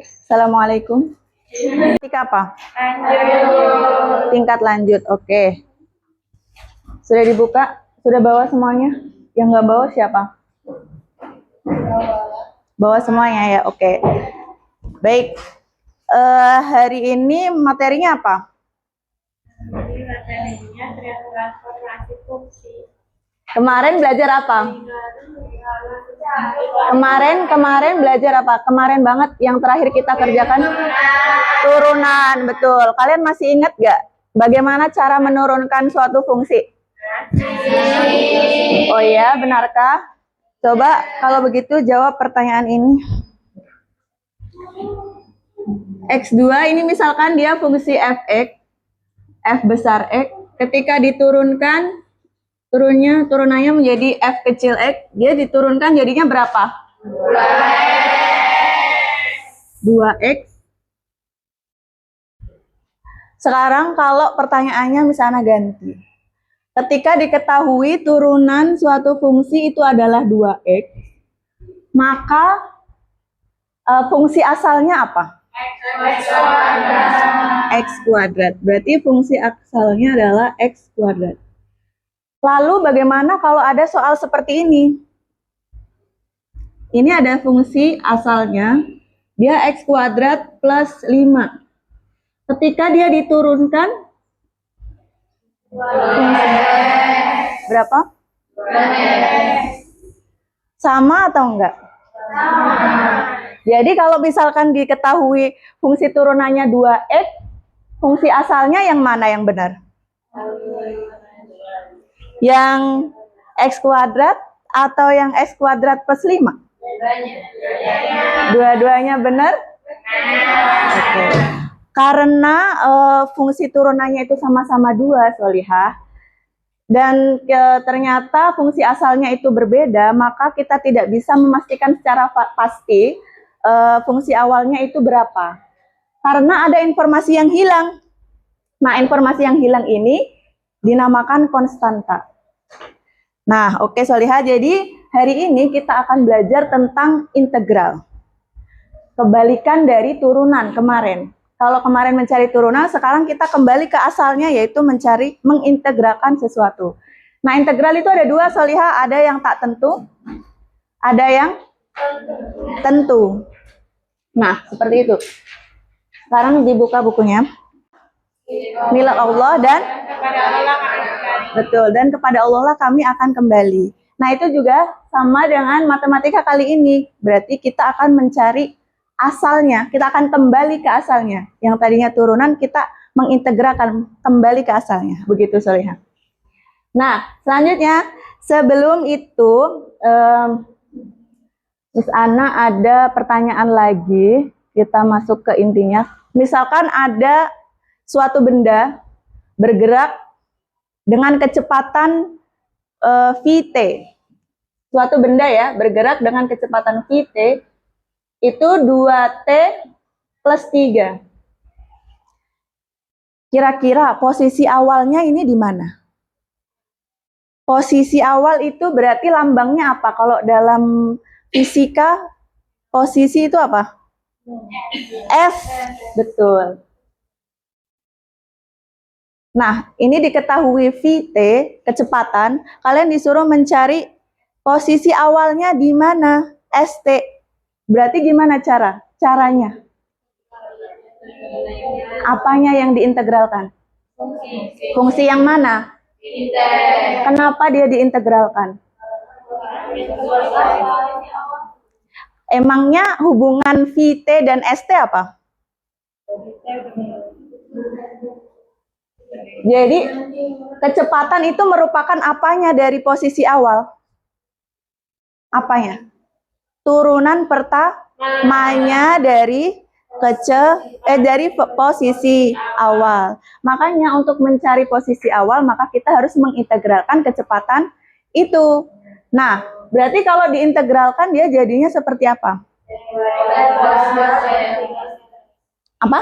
Assalamualaikum. Tingkat apa? Tingkat lanjut. Oke. Sudah dibuka? Sudah bawa semuanya? Yang nggak bawa siapa? Bawa semuanya ya. Oke. Baik. Hari ini materinya apa? Materinya transformasi fungsi. Kemarin belajar apa? Kemarin belajar apa? Kemarin banget yang terakhir kita kerjakan turunan, betul. Kalian masih ingat gak bagaimana cara menurunkan suatu fungsi? Oh iya, benarkah? Coba kalau begitu jawab pertanyaan ini. X2 ini misalkan dia fungsi fx, f besar x, ketika diturunkan turunannya menjadi f kecil x, dia diturunkan jadinya berapa? 2x. Sekarang kalau pertanyaannya misalnya ganti. Ketika diketahui turunan suatu fungsi itu adalah 2x, maka fungsi asalnya apa? X kuadrat. Berarti fungsi asalnya adalah x kuadrat. Lalu bagaimana kalau ada soal seperti ini? Ini ada fungsi asalnya, dia x kuadrat plus 5. Ketika dia diturunkan, berapa? Sama atau enggak? Jadi kalau misalkan diketahui fungsi turunannya 2x, fungsi asalnya yang mana yang benar? Yang x kuadrat atau yang x kuadrat plus 5? Dua-duanya benar? Oke. Karena fungsi turunannya itu sama-sama 2, Solihah, dan ternyata fungsi asalnya itu berbeda, maka kita tidak bisa memastikan secara pasti fungsi awalnya itu berapa. Karena ada informasi yang hilang. Nah, informasi yang hilang ini dinamakan konstanta. Nah, oke Solihah, jadi hari ini kita akan belajar tentang integral. Kebalikan dari turunan kemarin. Kalau kemarin mencari turunan, sekarang kita kembali ke asalnya, yaitu mengintegralkan sesuatu. Nah, integral itu ada 2, Solihah. Ada yang tak tentu, ada yang tentu. Nah, seperti itu. Sekarang dibuka bukunya. Milik Allah dan betul, dan kepada Allah lah kami akan kembali. Nah, itu juga sama dengan matematika kali ini. Berarti kita akan mencari asalnya, kita akan kembali ke asalnya. Yang tadinya turunan, kita mengintegralkan kembali ke asalnya. Begitu, Solihah. Nah, selanjutnya, sebelum itu, Miss Ana ada pertanyaan lagi. Kita masuk ke intinya. Misalkan ada suatu benda bergerak dengan kecepatan Vt. Suatu benda ya, bergerak dengan kecepatan Vt, itu 2T plus 3. Kira-kira posisi awalnya ini di mana? Posisi awal itu berarti lambangnya apa? Kalau dalam fisika, posisi itu apa? F. Betul. Nah, ini diketahui Vt, kecepatan, kalian disuruh mencari posisi awalnya di mana? St. Berarti gimana caranya? Apanya yang diintegralkan? Fungsi yang mana? Kenapa dia diintegralkan? Emangnya hubungan Vt dan St apa? Jadi kecepatan itu merupakan apanya dari posisi awal? Apanya? Turunan pertamanya dari posisi awal. Makanya untuk mencari posisi awal, maka kita harus mengintegralkan kecepatan itu. Nah, berarti kalau diintegralkan dia jadinya seperti apa? Apa?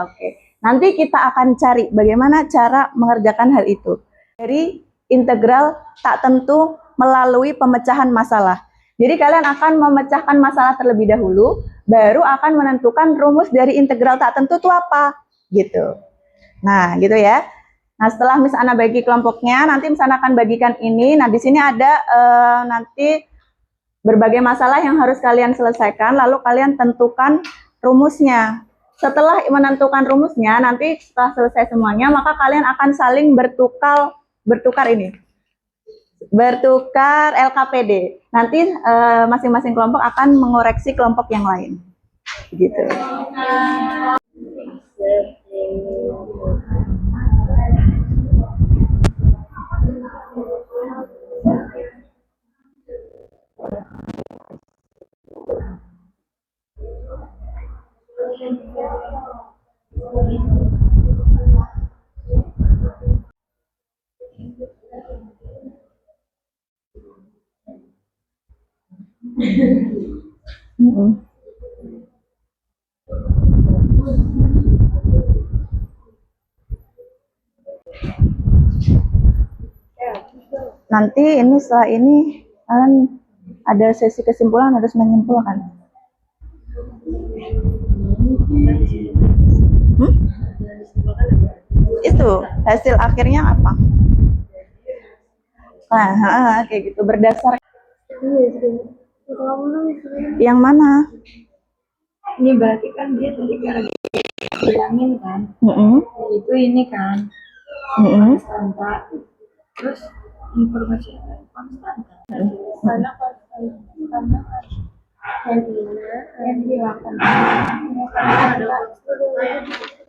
Oke. Nanti kita akan cari bagaimana cara mengerjakan hal itu. Dari integral tak tentu melalui pemecahan masalah. Jadi kalian akan memecahkan masalah terlebih dahulu, baru akan menentukan rumus dari integral tak tentu itu apa, gitu. Nah, gitu ya. Nah, setelah Miss Ana bagi kelompoknya, nanti Miss Ana akan bagikan ini. Nah, di sini ada nanti berbagai masalah yang harus kalian selesaikan, lalu kalian tentukan rumusnya. Setelah menentukan rumusnya, nanti setelah selesai semuanya, maka kalian akan saling bertukar LKPD. Nanti masing-masing kelompok akan mengoreksi kelompok yang lain. Gitu. Nanti ini setelah ini kalian ada sesi kesimpulan, harus menyimpulkan. Itu hasil akhirnya apa? Nah, kayak gitu berdasar. Yang mana? Ini berarti kan dia tadi kan bilangin kan, itu ini kan konstanta, terus informasi konstanta. Karena konstanta yang dihilangkan, karena ada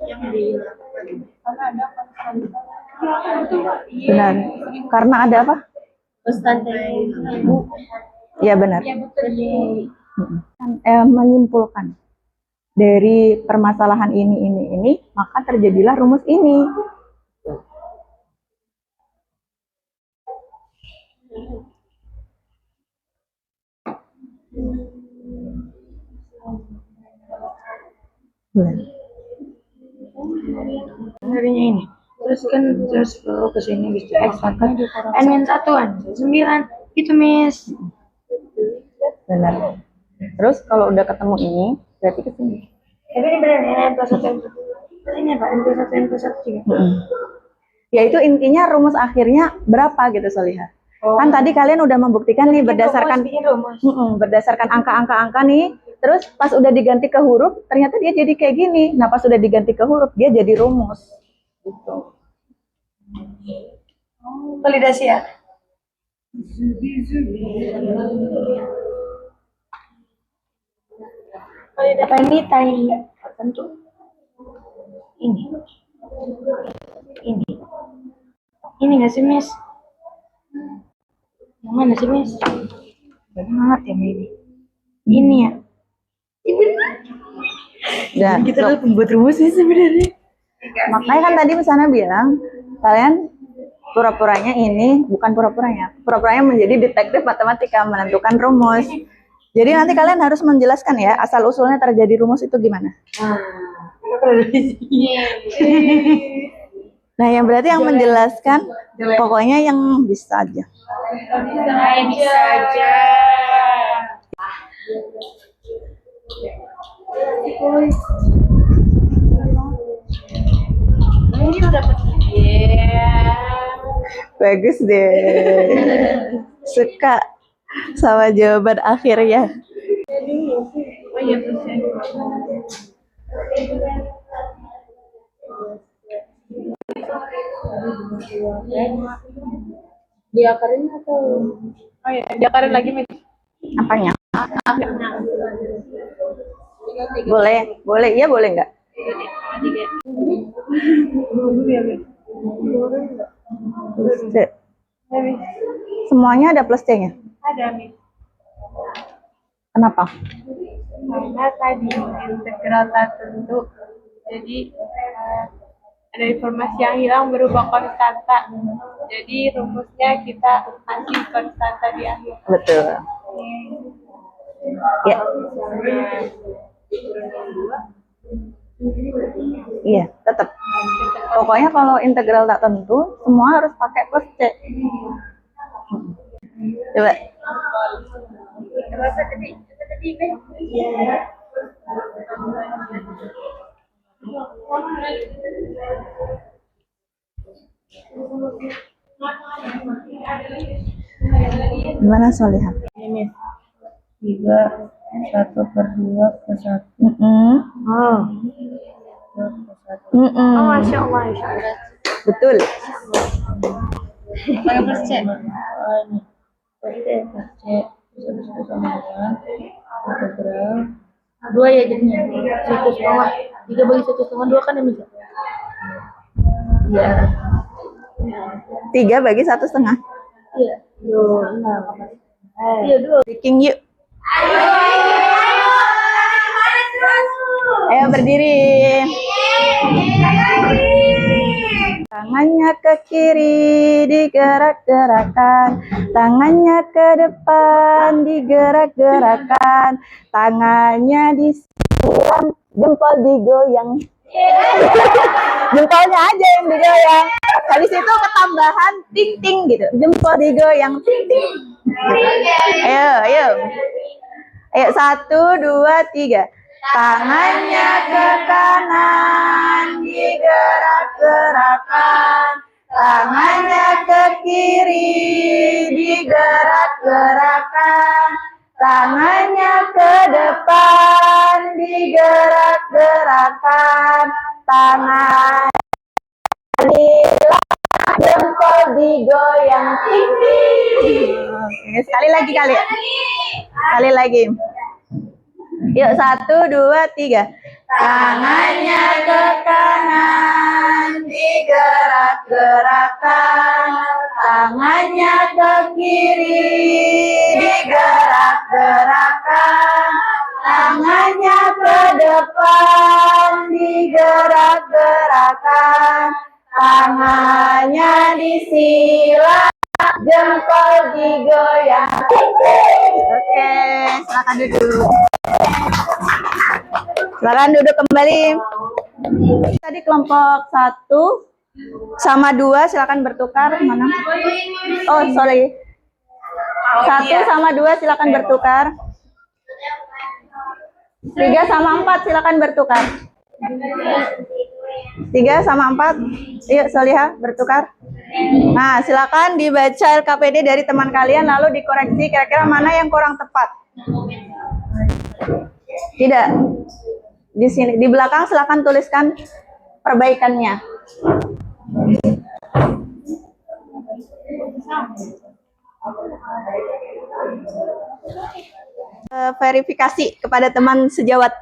yang dihilangkan, karena ada konstanta. Benar. Karena ada apa? Konstanta ibu. Ya benar. Ya betul. Menyimpulkan dari permasalahan ini, maka terjadilah rumus ini. Harinya ini. Terus kan terus ke sini bisa X kan N-1 9 gitu, Miss. Benar. Terus kalau udah ketemu ini, berarti ke sini. Tapi ini benar ya, N plus 1 ini Pak, N plus 1 N plus 1 juga. Yaitu intinya rumus akhirnya berapa gitu, Solihah. Kan tadi kalian udah membuktikan nih berdasarkan berdasarkan angka-angka nih. Terus pas udah diganti ke huruf, ternyata dia jadi kayak gini. Nah, pas udah diganti ke huruf, dia jadi rumus. Gitu. Validasi ya. Apa ini time tentu? Ini nggak sih, Miss? Yang mana sih, Miss? Banget ya ini. Ini ya. Dan Kita adalah pembuat rumus sih sebenarnya. makanya kan tadi Misalnya bilang kalian pura-puranya ini bukan pura-puranya menjadi detektif matematika, menentukan rumus. Jadi nanti kalian harus menjelaskan ya asal usulnya terjadi rumus itu gimana. Nah, yang berarti yang menjelaskan pokoknya yang bisa aja. Bisa aja. Ini udah dapat. Bagus deh. Suka sama jawaban akhirnya. Oh iya, bisa. Diakarin atau? Oh iya, diakarin lagi, Miss. Apanya? Boleh, iya boleh nggak? Plus C. Semuanya ada plus C-nya? Ada, Miss. Kenapa? Karena tadi integral tak tentu, jadi ada informasi yang hilang berubah konstanta. Jadi rumusnya kita kasih konstanta di akhir. Betul. Ya. Iya, tetap. Pokoknya kalau integral tak tentu, semua harus pakai plus C. Coba. Gimana Solihah? Ini 3 1/2 + 1 Oh, Masya Allah, Masya Allah. Betul. pakai plus C. Ini plus C plus C sama dengan integral 2 ya jadinya 1/2 3 bagi 1/2 2 kan yang bisa. Iya. 3 bagi 1/2. Iya. 6. Iya 2. Bikin yuk. Ayo berdiri. Tangannya ke kiri digerak-gerakan, tangannya ke depan digerak-gerakan, tangannya disiram, jempol digoyang. Jempolnya aja yang digoyang. Habis itu ketambahan ting-ting gitu. Jempol digoyang ting-ting. Ayo, ayo. Ayo 1, 2, 3. Tangannya ke kanan digerak-gerakan, tangannya ke kiri digerak-gerakan, tangannya ke depan digerak-gerakan, tangan jempol digoyang tinggi. Oke, sekali lagi kali ya. Sekali lagi. Yuk 1, 2, 3. Tangannya ke kanan digerak-gerakan, tangannya ke kiri digerak-gerakan, tangannya ke depan digerak-gerakan, tangannya disilang, jempol digoyang. Oke, silakan duduk. Silakan duduk kembali. Tadi kelompok 1 sama 2 silakan bertukar. Mana? Oh, sorry. 1 sama 2 silakan bertukar. 3 sama 4 silakan bertukar. 3 sama 4. Yuk, Solihah bertukar. Nah, silakan dibaca LKPD dari teman kalian lalu dikoreksi kira-kira mana yang kurang tepat. Tidak. Di sini di belakang silakan tuliskan perbaikannya. Verifikasi kepada teman sejawat.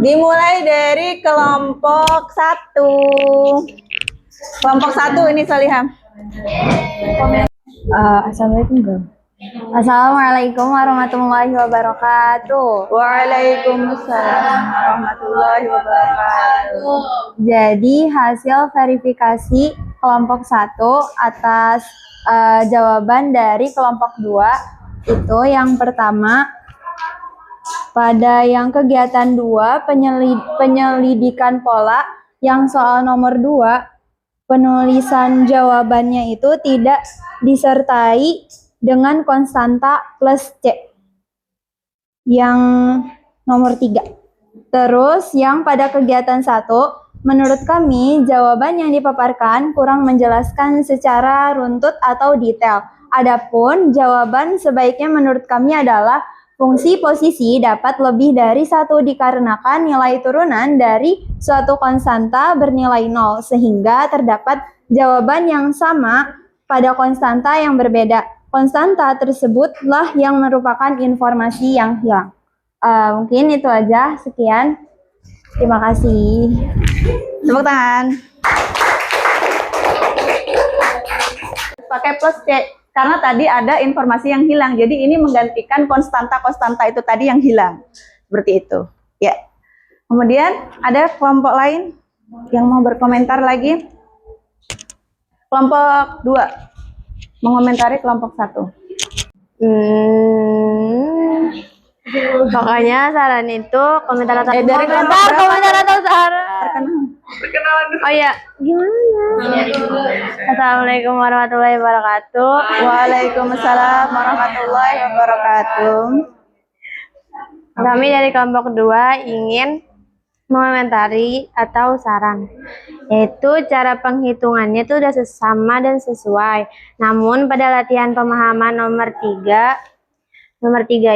Dimulai dari kelompok 1. Kelompok 1 ini Solihah. Assalamualaikum Bang. Assalamualaikum warahmatullahi wabarakatuh. Waalaikumsalam warahmatullahi wabarakatuh. Jadi hasil verifikasi kelompok 1 atas jawaban dari kelompok 2 itu yang pertama pada yang kegiatan 2 penyelidikan pola yang soal nomor 2 penulisan jawabannya itu tidak disertai dengan konstanta plus C. Yang nomor 3. Terus yang pada kegiatan 1, menurut kami jawaban yang dipaparkan kurang menjelaskan secara runtut atau detail. Adapun jawaban sebaiknya menurut kami adalah fungsi posisi dapat lebih dari 1 dikarenakan nilai turunan dari suatu konstanta bernilai 0 sehingga terdapat jawaban yang sama pada konstanta yang berbeda. Konstanta tersebutlah yang merupakan informasi yang hilang. Mungkin itu aja. Sekian. Terima kasih. Tepuk tangan. Pakai plus C karena tadi ada informasi yang hilang. Jadi ini menggantikan konstanta-konstanta itu tadi yang hilang. Seperti itu. Ya. Kemudian ada kelompok lain yang mau berkomentar lagi. Kelompok 2 mengomentari kelompok 1. Pokoknya saran itu komentar atau dari komentar atau saran. Perkenalan. Oh ya, gimana? Assalamualaikum warahmatullahi wabarakatuh. Waalaikumsalam warahmatullahi wabarakatuh. Kami dari kelompok 2 ingin mengomentari atau saran, yaitu cara penghitungannya itu sudah sama dan sesuai. Namun pada latihan pemahaman nomor 3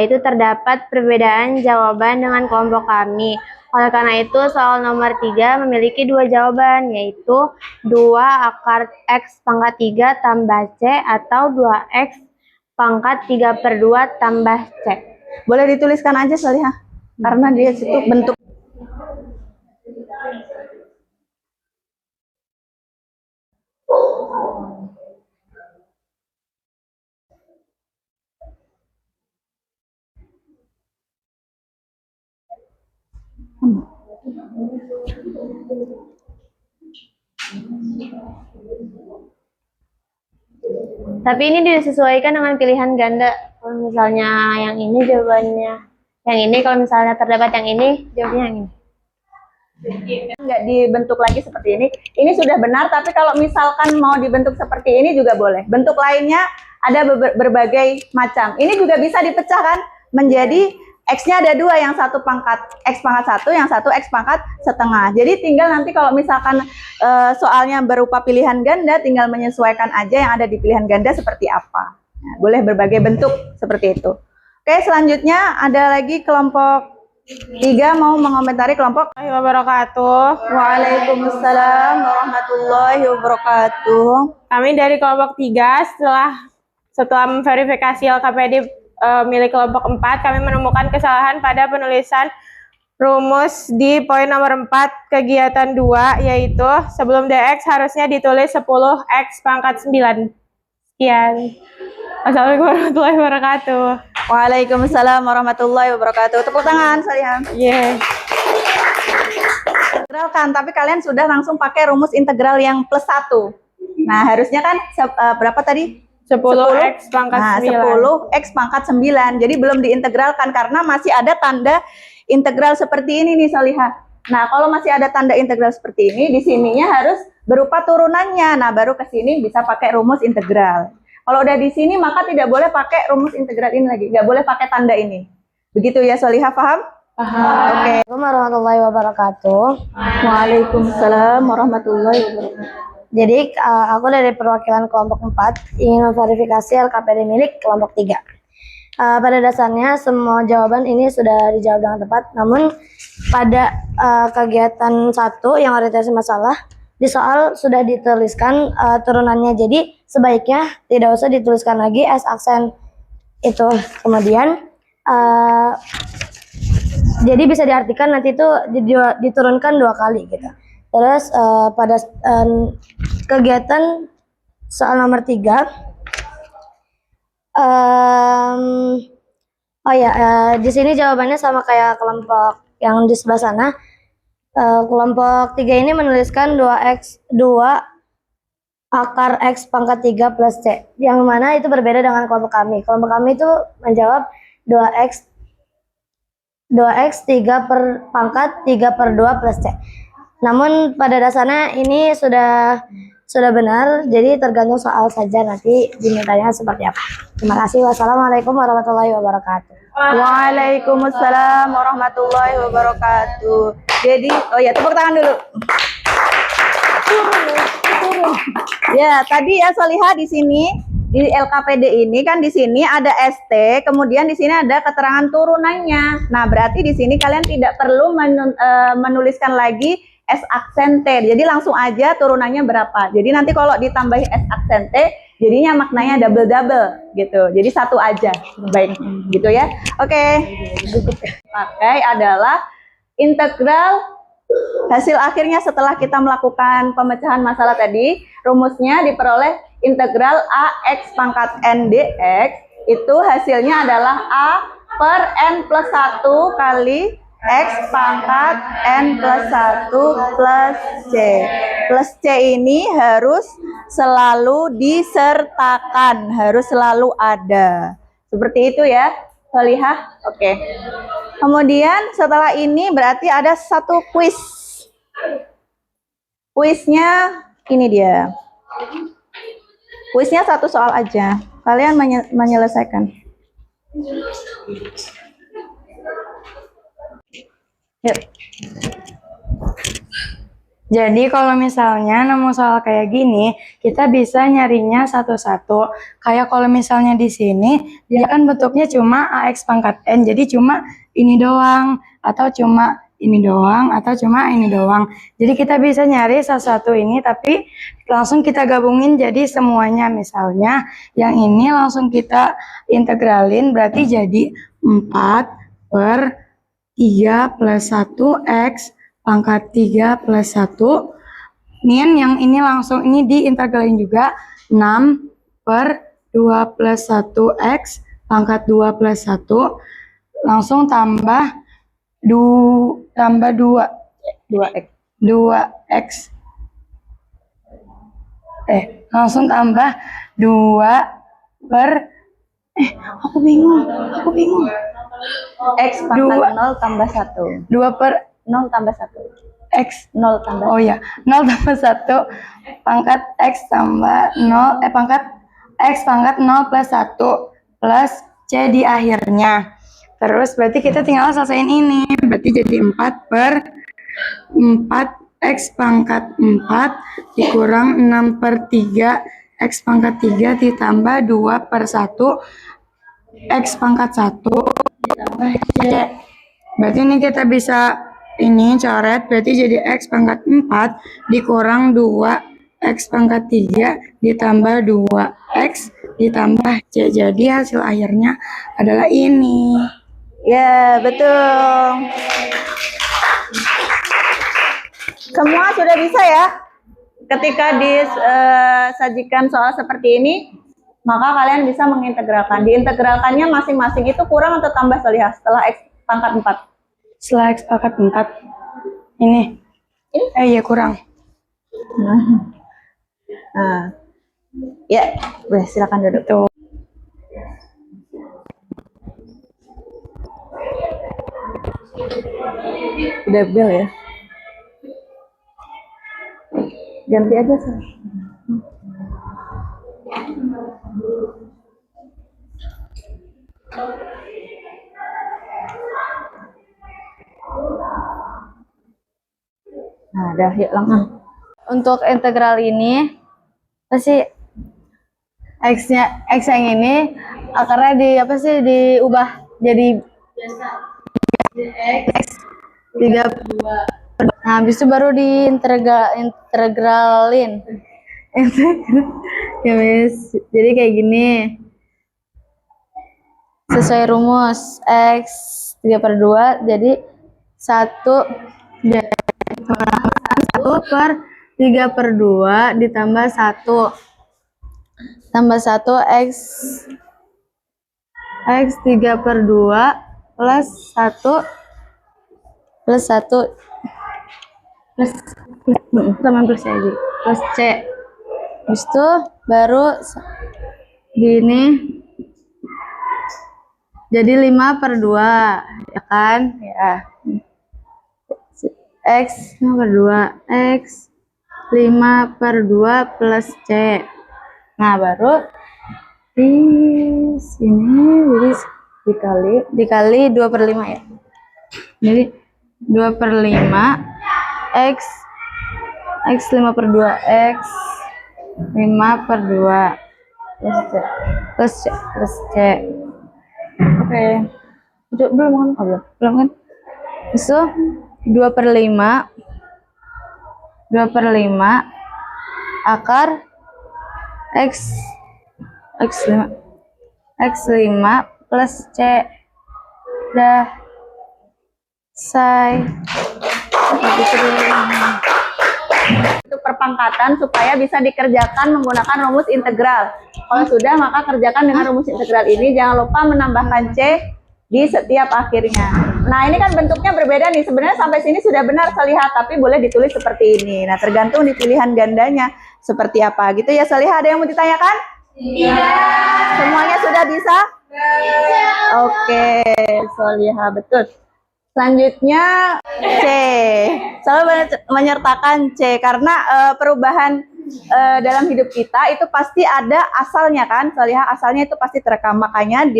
itu terdapat perbedaan jawaban dengan kelompok kami. Oleh karena itu, soal nomor 3 memiliki 2 jawaban, yaitu 2 akar X pangkat 3 tambah C atau 2X pangkat 3/2 tambah C. Boleh dituliskan aja Solihah, karena dia situ bentuk. Tapi ini disesuaikan dengan pilihan ganda. Kalau misalnya yang ini jawabannya yang ini, kalau misalnya terdapat yang ini, jawabnya yang ini. Nggak dibentuk lagi seperti ini. Ini sudah benar, tapi kalau misalkan mau dibentuk seperti ini juga boleh. Bentuk lainnya ada berbagai macam. Ini juga bisa dipecahkan menjadi X-nya ada 2, yang satu pangkat X pangkat 1, yang satu X pangkat setengah. Jadi tinggal nanti kalau misalkan soalnya berupa pilihan ganda, tinggal menyesuaikan aja yang ada di pilihan ganda seperti apa. Nah, boleh berbagai bentuk seperti itu. Oke, selanjutnya ada lagi kelompok 3 mau mengomentari kelompok. Wabarakatuh. Waalaikumsalam warahmatullahi wabarakatuh. Kami dari kelompok 3 setelah memverifikasi LKPD milik kelompok 4, kami menemukan kesalahan pada penulisan rumus di poin nomor 4 kegiatan 2, yaitu sebelum DX harusnya ditulis 10X pangkat 9. Sekian. Assalamualaikum warahmatullahi wabarakatuh. Waalaikumsalam warahmatullahi wabarakatuh. Tepuk tangan Solihah. Yeah. Integral kan, tapi kalian sudah langsung pakai rumus integral yang plus 1. Nah, harusnya kan berapa tadi? 10X pangkat 9. 10X pangkat 9. Jadi belum diintegralkan karena masih ada tanda integral seperti ini nih Solihah. Nah, kalau masih ada tanda integral seperti ini, di sininya harus berupa turunannya. Nah, baru ke sini bisa pakai rumus integral. Kalau udah di sini maka tidak boleh pakai rumus integral ini lagi, nggak boleh pakai tanda ini. Begitu ya Solihah, paham? Paham. Oke. Assalamualaikum warahmatullahi wabarakatuh. Waalaikumsalam warahmatullahi wabarakatuh. Jadi aku dari perwakilan kelompok 4 ingin memverifikasi LKPD milik kelompok 3. Pada dasarnya semua jawaban ini sudah dijawab dengan tepat, namun pada kegiatan 1 yang orientasi masalah, di soal sudah dituliskan turunannya, jadi sebaiknya tidak usah dituliskan lagi S aksen itu. Kemudian jadi bisa diartikan nanti itu diturunkan 2 kali gitu. Terus pada kegiatan soal nomor 3, di sini jawabannya sama kayak kelompok yang di sebelah sana. Kelompok 3 ini menuliskan 2 akar X pangkat 3 plus C, yang mana itu berbeda dengan kelompok kami. Kelompok kami itu menjawab 2X 3 per pangkat 3/2 plus C. Namun pada dasarnya ini sudah benar, jadi tergantung soal saja nanti dimintanya seperti apa. Terima kasih. Wassalamualaikum warahmatullahi wabarakatuh. Waalaikumsalam warahmatullahi wabarakatuh. Jadi, oh ya, tepuk tangan dulu. Ya, tadi ya Solihah di sini di LKPD ini kan di sini ada ST, kemudian di sini ada keterangan turunannya. Nah, berarti di sini kalian tidak perlu menuliskan lagi S aksen T. Jadi langsung aja turunannya berapa. Jadi nanti kalau ditambahi S aksen T, jadinya maknanya double gitu. Jadi satu aja. Baik, gitu ya. Oke. Pakai adalah integral hasil akhirnya setelah kita melakukan pemecahan masalah tadi, rumusnya diperoleh integral AX pangkat N dx, itu hasilnya adalah A per N plus 1 kali X pangkat N plus 1 plus C. Plus C ini harus selalu disertakan, harus selalu ada. Seperti itu ya, Solihah. Oke. Kemudian setelah ini berarti ada satu kuis. Kuisnya ini dia. Kuisnya 1 soal aja. Kalian menyelesaikan. Yuk. Jadi kalau misalnya nemu soal kayak gini, kita bisa nyarinya satu-satu. Kayak kalau misalnya di sini, dia kan bentuknya cuma AX pangkat N, jadi cuma ini doang, atau cuma ini doang, atau cuma ini doang. Jadi kita bisa nyari satu-satu ini, tapi langsung kita gabungin jadi semuanya. Misalnya yang ini langsung kita integralin, berarti jadi 4 per 3 plus 1 X pangkat 3 plus 1. Min yang ini langsung ini diintegralin juga. 6 per 2 plus 1 X pangkat 2 plus 1. Langsung tambah 2 2x. Langsung tambah 2 per aku bingung. X pangkat 0 tambah 1. 2 per 0 tambah 1. X 0 tambah Oh ya, 0 tambah 1 pangkat X tambah 0, pangkat X pangkat 0 plus 1 plus C di akhirnya. Terus berarti kita tinggal selesaiin ini. Berarti jadi 4 per 4 X pangkat 4 dikurang 6 per 3 X pangkat 3 ditambah 2 per 1 X pangkat 1 ditambah C. Berarti ini kita bisa ini coret, berarti jadi X pangkat 4 dikurang 2 X pangkat 3 ditambah 2 X ditambah C. Jadi hasil akhirnya adalah ini. Ya, betul. Semua sudah bisa ya? Ketika disajikan soal seperti ini, maka kalian bisa mengintegralkan. Diintegralkannya masing-masing itu kurang atau tambah Solihah setelah X pangkat 4? Setelah X pangkat 4 ini iya kurang. Nah. Ya, boleh silakan duduk. Tuh. Udah bel ya. Ganti aja sih. Nah, dah yuk langsung. Untuk integral ini pasti X yang ini akarnya diubah jadi X 3. Nah, habis itu baru diintegralin. Ya, Miss. Jadi kayak gini. Sesuai rumus X 3/2 jadi 1 per 3/2 ditambah 1 tambah 1 X 3/2 plus 1 sama plus C aja plus C. Habis itu baru gini jadi 5/2 ya kan ya. X 5/2 X 5/2 plus C. Nah, baru di sini jadi dikali 2/5 ya. Jadi 2/5 X 5/2 X 5/2 plus C. Oke. Belum kan? Oh, belum kan? So 2/5 akar X 5 plus C. Dah selesai. Itu perpangkatan supaya bisa dikerjakan menggunakan rumus integral. Kalau sudah, maka kerjakan dengan rumus integral ini. Jangan lupa menambahkan C di setiap akhirnya. Nah, ini kan bentuknya berbeda nih. Sebenarnya sampai sini sudah benar Solihah, tapi boleh ditulis seperti ini. Nah, tergantung di pilihan gandanya seperti apa gitu ya Solihah. Ada yang mau ditanyakan? Iya. Semuanya sudah bisa? Iya. Oke, Solihah betul. Selanjutnya C. C Selalu menyertakan C karena perubahan dalam hidup kita itu pasti ada asalnya kan, Solihah, asalnya itu pasti terekam. Makanya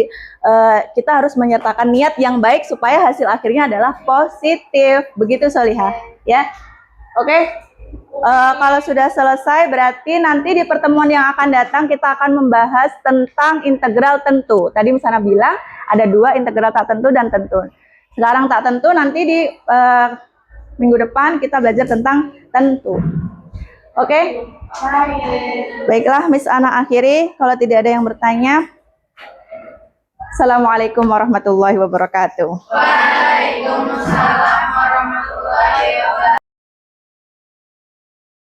kita harus menyertakan niat yang baik supaya hasil akhirnya adalah positif. Begitu Solihah, ya. Oke. Kalau sudah selesai berarti nanti di pertemuan yang akan datang kita akan membahas tentang integral tentu. Tadi misalnya bilang ada 2, integral tak tentu dan tentu. Sekarang tak tentu, nanti di minggu depan kita belajar tentang tentu. Oke? Baiklah, Miss Ana akhiri. Kalau tidak ada yang bertanya. Assalamualaikum warahmatullahi wabarakatuh. Waalaikumsalam.